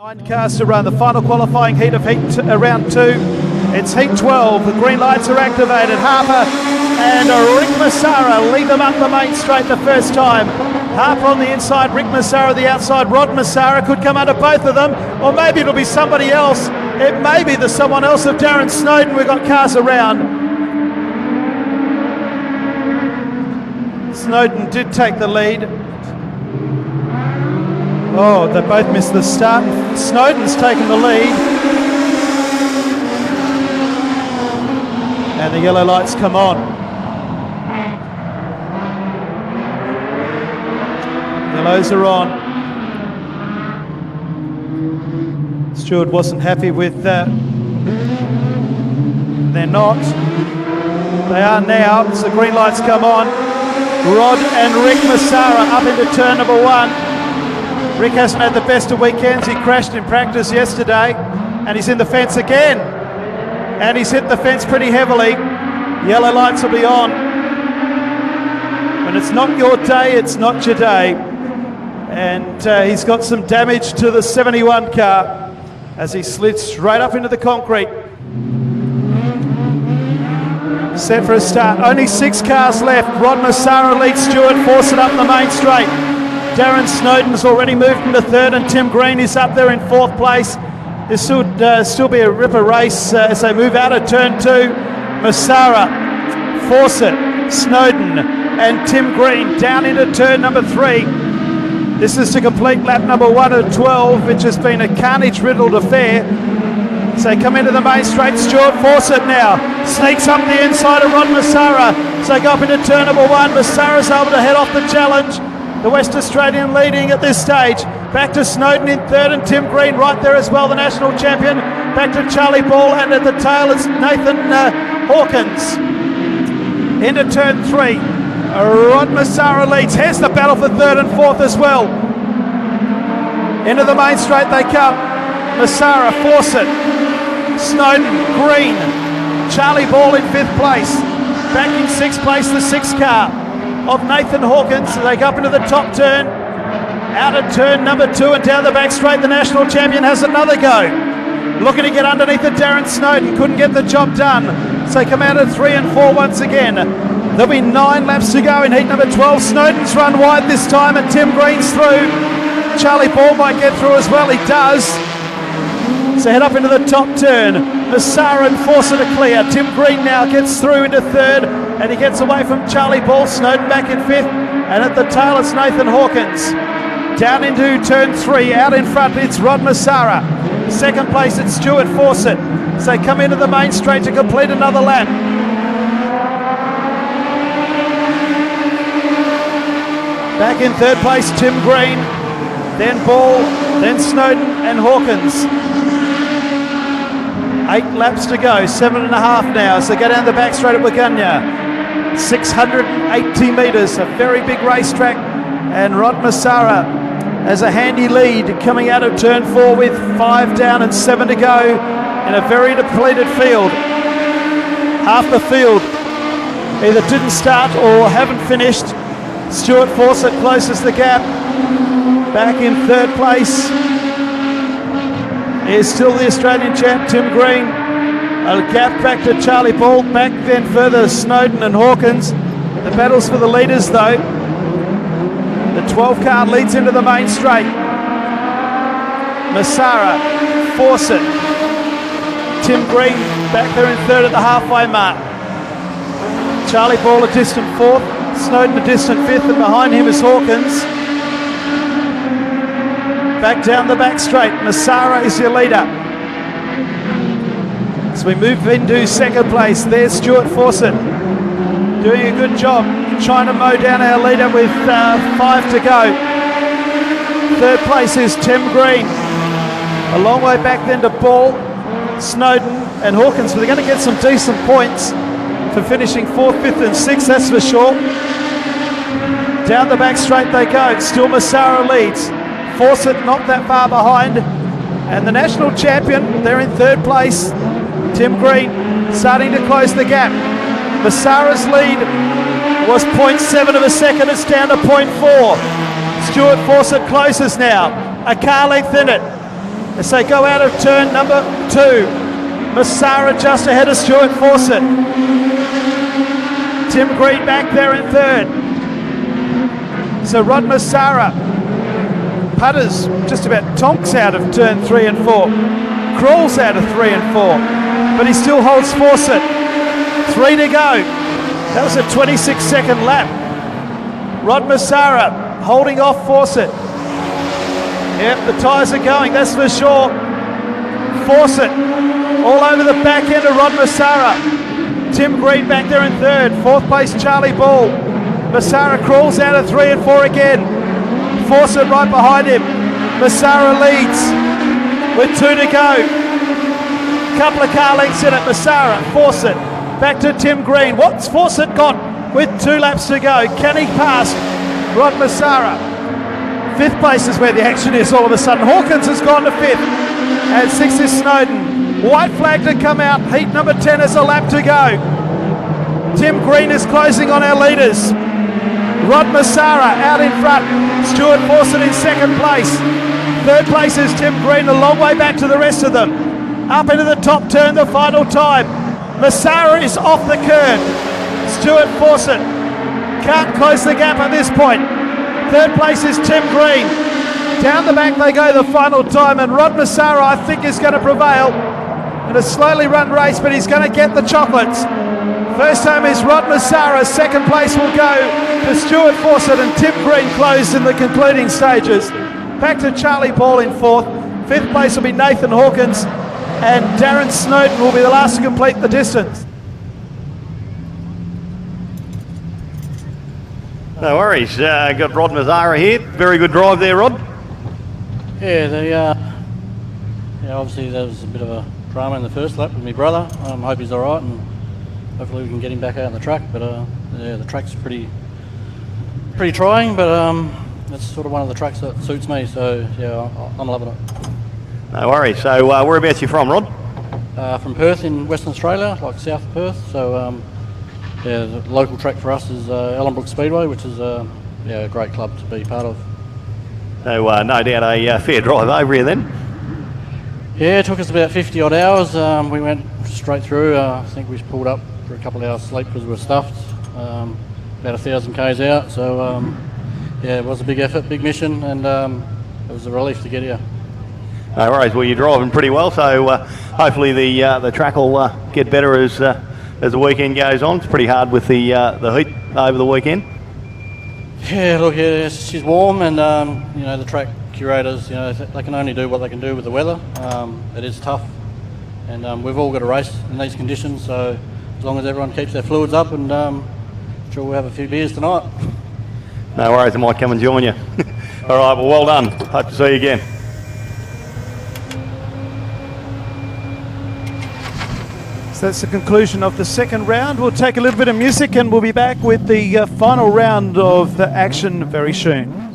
9 cars to run, the final qualifying heat of round 2. It's heat 12, the green lights are activated. Harper and Rick Massara lead them up the main straight the first time. Harper on the inside, Rick Massara the outside. Rod Massara could come under both of them, or maybe it'll be somebody else. It may be the someone else of Darren Snowden. We've got cars around. Snowden did take the lead. Oh, they both missed the start. Snowden's taken the lead. And the yellow lights come on. Yellows are on. Stewart wasn't happy with that. They're not. They are now. So the green lights come on. Rod and Rick Massara up into turn number 1. Rick hasn't had the best of weekends. He crashed in practice yesterday and he's in the fence again. And he's hit the fence pretty heavily. Yellow lights will be on. When it's not your day, it's not your day. And he's got some damage to the 71 car as he slid straight up into the concrete. Set for a start. Only 6 cars left. Rod Massara leads Stewart, force it up the main straight. Darren Snowden's already moved into 3rd and Tim Green is up there in 4th place. This should still be a ripper race as they move out of turn 2. Massara, Fawcett, Snowden and Tim Green down into turn number 3. This is to complete lap number 1 of 12, which has been a carnage-riddled affair. So they come into the main straight. Stuart Fawcett now sneaks up the inside of Rod Massara. So they go up into turn number 1. Massara's able to head off the challenge. The West Australian leading at this stage. Back to Snowden in 3rd and Tim Green right there as well, the national champion. Back to Charlie Ball and at the tail it's Nathan Hawkins. Into turn 3. Rod Massara leads. Here's the battle for 3rd and 4th as well. Into the main straight they come. Massara, Fawcett, Snowden, Green, Charlie Ball in 5th place. Back in 6th place, the 6th car of Nathan Hawkins. So they go up into the top turn, out of turn number 2 and down the back straight. The national champion has another go, looking to get underneath the Darren Snowden, couldn't get the job done. So they come out of 3 and 4 once again. There'll be 9 laps to go in heat number 12. Snowden's run wide this time and Tim Green's through. Charlie Ball might get through as well, he does. So head up into the top turn. Massara and Fawcett are clear. Tim Green now gets through into 3rd and he gets away from Charlie Ball. Snowden back in 5th and at the tail it's Nathan Hawkins. Down into turn 3, out in front it's Rod Massara. 2nd place it's Stuart Fawcett. So they come into the main straight to complete another lap. Back in 3rd place Tim Green, then Ball, then Snowden and Hawkins. 8 laps to go, 7.5 now. So go down the back straight at Waganya. 680 metres, a very big racetrack. And Rod Massara has a handy lead coming out of turn 4 with 5 down and 7 to go in a very depleted field. Half the field either didn't start or haven't finished. Stuart Fawcett closes the gap. Back in 3rd place is still the Australian champ, Tim Green. A gap back to Charlie Ball, back then further Snowden and Hawkins. The battles for the leaders though. The 12 car leads into the main straight. Massara, Fawcett, Tim Green back there in 3rd at the halfway mark. Charlie Ball a distant 4th, Snowden a distant 5th, and behind him is Hawkins. Back down the back straight, Massara is your leader. So we move into 2nd place. There's Stuart Fawcett doing a good job, trying to mow down our leader with 5 to go. 3rd place is Tim Green. A long way back then to Ball, Snowden and Hawkins, but they're going to get some decent points for finishing 4th, 5th and 6th, that's for sure. Down the back straight they go. Still Massara leads. Fawcett not that far behind. And the national champion, they're in 3rd place. Tim Green starting to close the gap. Massara's lead was 0.7 of a second. It's down to 0.4. Stuart Fawcett closes now. A car length in it. As they go out of turn number 2, Massara just ahead of Stuart Fawcett. Tim Green back there in third. So Rod Massara putters just about tonks out of turn 3 and 4. Crawls out of 3 and 4. But he still holds Fawcett. 3 to go. That was a 26-second lap. Rod Massara holding off Fawcett. Yep, the tyres are going, that's for sure. Fawcett all over the back end of Rod Massara. Tim Green back there in third. 4th place, Charlie Ball. Massara crawls out of 3 and 4 again. Fawcett right behind him. Massara leads with 2 to go. Couple of car lengths in it. Massara, Fawcett, back to Tim Green. What's Fawcett got with 2 laps to go? Can he pass Rod Massara? 5th place is where the action is all of a sudden. Hawkins has gone to 5th. And 6th is Snowden. White flag to come out. Heat number 10 is a lap to go. Tim Green is closing on our leaders. Rod Massara out in front. Stuart Fawcett in 2nd place. 3rd place is Tim Green, a long way back to the rest of them. Up into the top turn, the final time. Massara is off the curb. Stuart Fawcett can't close the gap at this point. 3rd place is Tim Green. Down the back they go the final time, and Rod Massara, I think, is going to prevail in a slowly run race, but he's going to get the chocolates. First time is Rod Massara. 2nd place will go to Stuart Fawcett, and Tim Green closed in the concluding stages. Back to Charlie Ball in 4th. 5th place will be Nathan Hawkins, and Darren Snowden will be the last to complete the distance. No worries. Got Rod Massara here. Very good drive there, Rod. Yeah, obviously there was a bit of a drama in the first lap with my brother. I hope he's all right, and hopefully we can get him back out on the track. But yeah, the track's pretty trying, but that's sort of one of the tracks that suits me. So yeah, I'm loving it. No worries. So whereabouts you from, Rod? From Perth in Western Australia, like south of Perth. So yeah, the local track for us is Ellenbrook Speedway, which is a great club to be part of. So no doubt a fair drive over here then. Yeah, it took us about 50 odd hours. We went straight through. I think we pulled up for a couple of hours sleep because we were stuffed. About 1,000 k's out. So yeah, it was a big effort, big mission, and it was a relief to get here. No worries. Well, you're driving pretty well, so hopefully the track will get better as the weekend goes on. It's pretty hard with the heat over the weekend. Yeah, look, yeah, she's warm, and you know, the track curators, you know, they can only do what they can do with the weather. It is tough, and we've all got to race in these conditions. So as long as everyone keeps their fluids up, and sure we'll have a few beers tonight. No worries. I might come and join you. All right. Well done. Hope to see you again. So that's the conclusion of the 2nd round. We'll take a little bit of music and we'll be back with the final round of the action very soon.